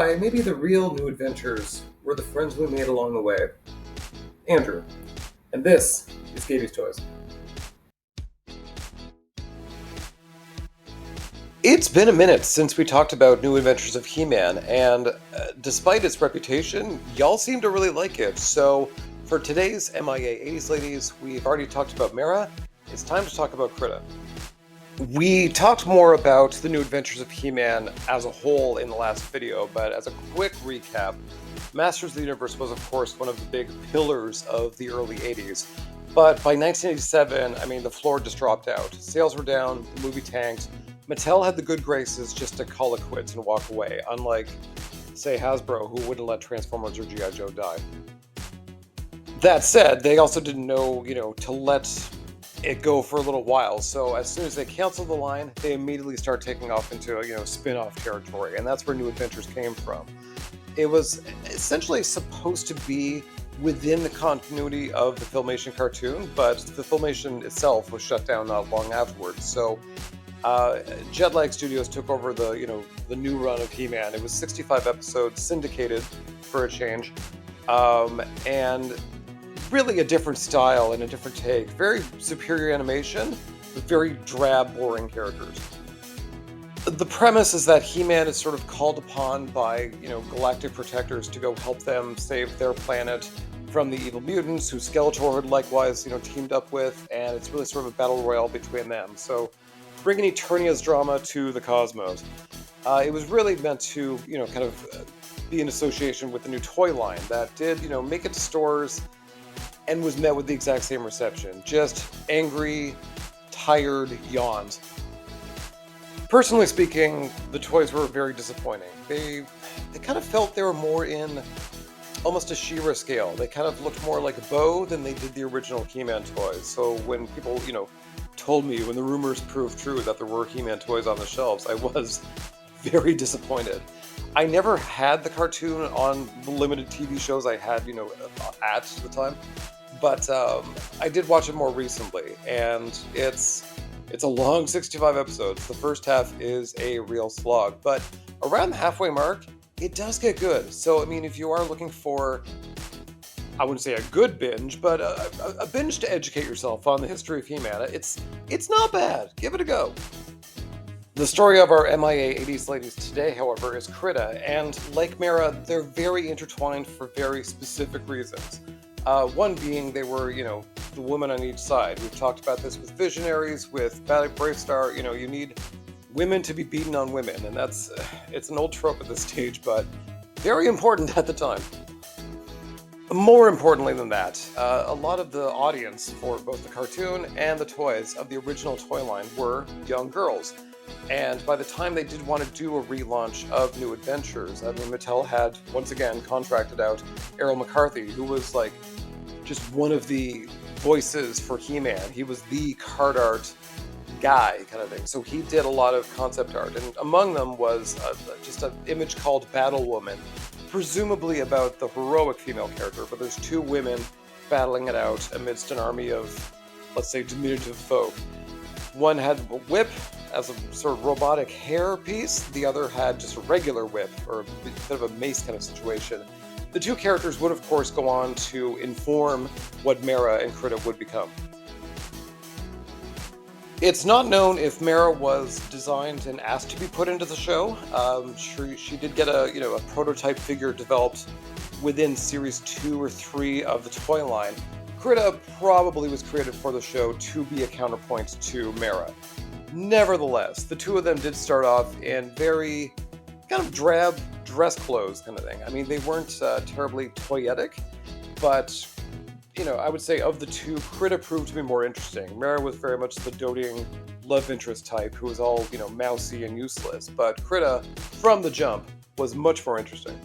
why maybe the real new adventures were the friends we made along the way. Andrew, and this is Gayties Toys. It's been a minute since we talked about New Adventures of He-Man, and despite its reputation, y'all seem to really like it. So for today's MIA 80s Ladies, we've already talked about Mera. It's time to talk about Crita. We talked more about the New Adventures of He-Man as a whole in the last video, but as a quick recap, Masters of the Universe was, of course, one of the big pillars of the early 80s. But by 1987, the floor just dropped out. Sales were down, the movie tanked. Mattel had the good graces just to call it quits and walk away, unlike, say, Hasbro, who wouldn't let Transformers or G.I. Joe die. That said, they also didn't know, to let it go for a little while. So as soon as they canceled the line, they immediately start taking off into, spin-off territory. And that's where New Adventures came from. It was essentially supposed to be within the continuity of the Filmation cartoon, but the Filmation itself was shut down not long afterwards. So Jetlag Studios took over the new run of He-Man. It was 65 episodes, syndicated for a change, and really a different style and a different take. Very superior animation, but very drab, boring characters. The premise is that He-Man is sort of called upon by, galactic protectors to go help them save their planet from the evil mutants, who Skeletor had likewise, teamed up with, and it's really sort of a battle royale between them. So, bringing Eternia's drama to the cosmos. It was really meant to, be in association with the new toy line that did, make it to stores and was met with the exact same reception. Just angry, tired yawns. Personally speaking, the toys were very disappointing. They kind of felt they were more in almost a She-Ra scale. They kind of looked more like a Bo than they did the original He-Man toys. So when people, told me, when the rumors proved true that there were He-Man toys on the shelves, I was very disappointed. I never had the cartoon on the limited TV shows I had, at the time. But I did watch it more recently, and it's a long 65 episodes. The first half is a real slog, but around the halfway mark, it does get good. So, if you are looking for, I wouldn't say a good binge, but a binge to educate yourself on the history of He-Man, it's not bad. Give it a go. The story of our MIA 80s Ladies today, however, is Crita, and like Mera, they're very intertwined for very specific reasons. One being they were, the woman on each side. We've talked about this with Visionaries, with Brave Star. You need women to be beaten on women, and it's an old trope at this stage, but very important at the time. More importantly than that, a lot of the audience for both the cartoon and the toys of the original toy line were young girls. And by the time they did want to do a relaunch of New Adventures, Mattel had, once again, contracted out Errol McCarthy, who was, just one of the voices for He-Man. He was the card art guy, kind of thing. So he did a lot of concept art, and among them was just an image called Battle Woman, presumably about the heroic female character, but there's two women battling it out amidst an army of, let's say, diminutive folk. One had a whip as a sort of robotic hair piece, the other had just a regular whip, or a bit of a mace kind of situation. The two characters would, of course, go on to inform what Mera and Crita would become. It's not known if Mera was designed and asked to be put into the show. She did get a prototype figure developed within series 2 or 3 of the toy line. Crita probably was created for the show to be a counterpoint to Mera. Nevertheless, the two of them did start off in very kind of drab dress clothes kind of thing. They weren't terribly toyetic, but I would say of the two, Crita proved to be more interesting. Mera was very much the doting love interest type who was all, mousy and useless, but Crita, from the jump, was much more interesting.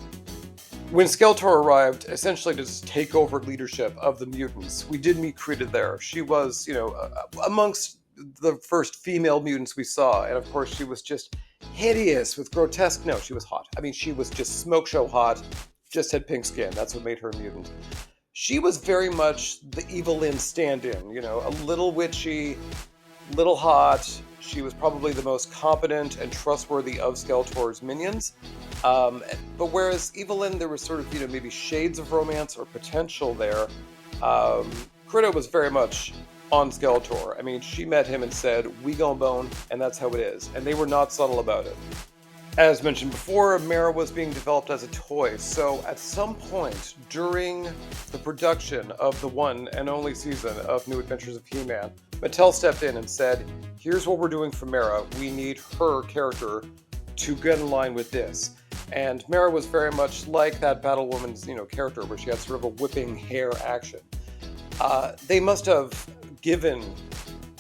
When Skeletor arrived, essentially to just take over leadership of the mutants, we did meet Crita there. She was, amongst the first female mutants we saw, and of course she was just hideous with grotesque, no, she was hot. She was just smoke show hot, just had pink skin, that's what made her a mutant. She was very much the Evelyn stand-in, a little witchy, little hot, She was probably the most competent and trustworthy of Skeletor's minions. But whereas Evelyn, there was sort of, maybe shades of romance or potential there, Crita was very much on Skeletor. I mean, she met him and said, "We gon' bone," and that's how it is. And they were not subtle about it. As mentioned before, Mara was being developed as a toy, so at some point during the production of the one and only season of New Adventures of He-Man, Mattel stepped in and said, "Here's what we're doing for Mara. We need her character to get in line with this." And Mara was very much like that Battlewoman's, character, where she had sort of a whipping hair action. They must have given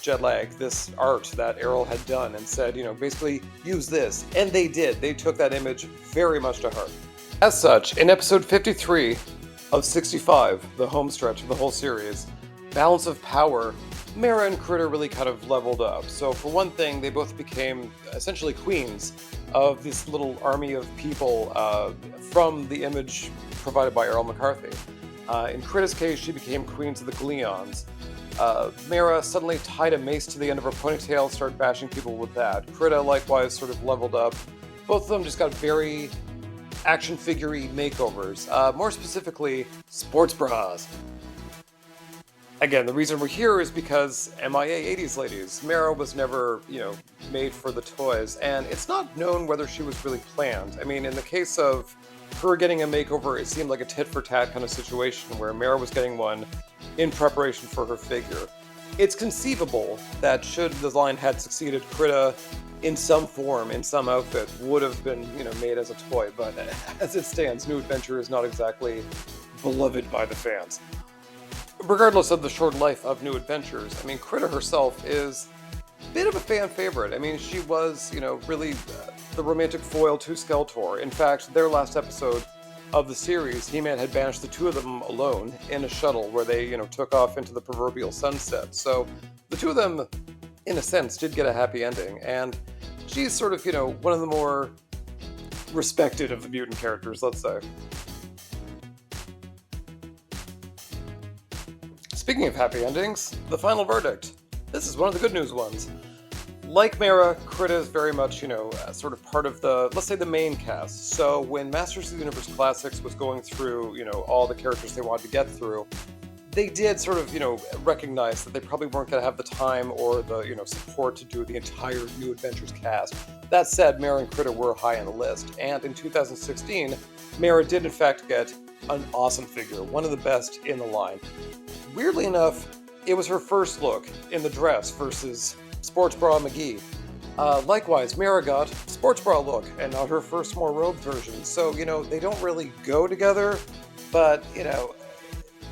Jetlag this art that Errol had done and said, basically use this. And they did. They took that image very much to heart. As such, in episode 53 of 65, the home stretch of the whole series, Balance of Power, Mara and Crita really kind of leveled up. So for one thing, they both became essentially queens of this little army of people from the image provided by Errol McCarthy. In Crita's case, she became queens of the Gleons. Mara suddenly tied a mace to the end of her ponytail, started bashing people with that. Crita likewise sort of leveled up. Both of them just got very action figure-y makeovers. More specifically, sports bras. Again, the reason we're here is because MIA 80s ladies. Mara was never, made for the toys, and it's not known whether she was really planned. I mean, in the case of her getting a makeover, it seemed like a tit-for-tat kind of situation where Mara was getting one in preparation for her figure. It's conceivable that should the line had succeeded, Crita, in some form, in some outfit, would have been, made as a toy, but as it stands, New Adventure is not exactly beloved by the fans. Regardless of the short life of New Adventures, I mean, Crita herself is a bit of a fan favorite. I mean, she was, really the romantic foil to Skeletor. In fact, their last episode of the series, He-Man had banished the two of them alone in a shuttle where they, took off into the proverbial sunset. So the two of them, in a sense, did get a happy ending, and she's sort of, one of the more respected of the mutant characters, let's say. Speaking of happy endings, the final verdict. This is one of the good news ones. Like Mara, Crita is very much, sort of part of the, let's say, the main cast. So when Masters of the Universe Classics was going through, all the characters they wanted to get through, they did sort of, recognize that they probably weren't going to have the time or the, support to do the entire New Adventures cast. That said, Mara and Crita were high on the list, and in 2016, Mara did in fact get an awesome figure, one of the best in the line. Weirdly enough, it was her first look in the dress versus Sports Bra McGee. Likewise, Mara got sports bra look and not her first more robed version. So, they don't really go together, but,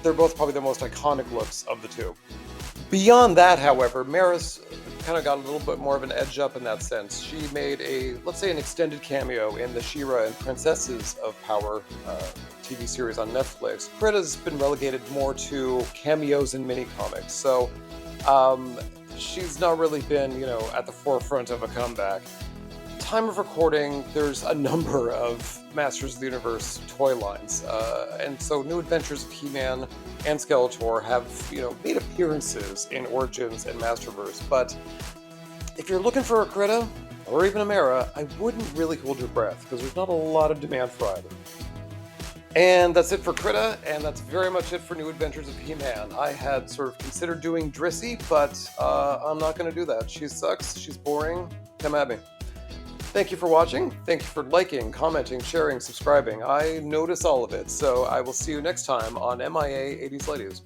they're both probably the most iconic looks of the two. Beyond that, however, Mara's kind of got a little bit more of an edge up in that sense. She made let's say, an extended cameo in the She-Ra and Princesses of Power TV series on Netflix. Crita's been relegated more to cameos in mini-comics, so she's not really been, at the forefront of a comeback. Time of recording, there's a number of Masters of the Universe toy lines, and so New Adventures of He-Man and Skeletor have, made appearances in Origins and Masterverse, but if you're looking for a Crita, or even a Mara, I wouldn't really hold your breath, because there's not a lot of demand for either. And that's it for Crita, and that's very much it for New Adventures of He-Man. I had sort of considered doing Drissy, but I'm not going to do that. She sucks, she's boring, come at me. Thank you for watching, thank you for liking, commenting, sharing, subscribing. I notice all of it, so I will see you next time on MIA 80s Ladies.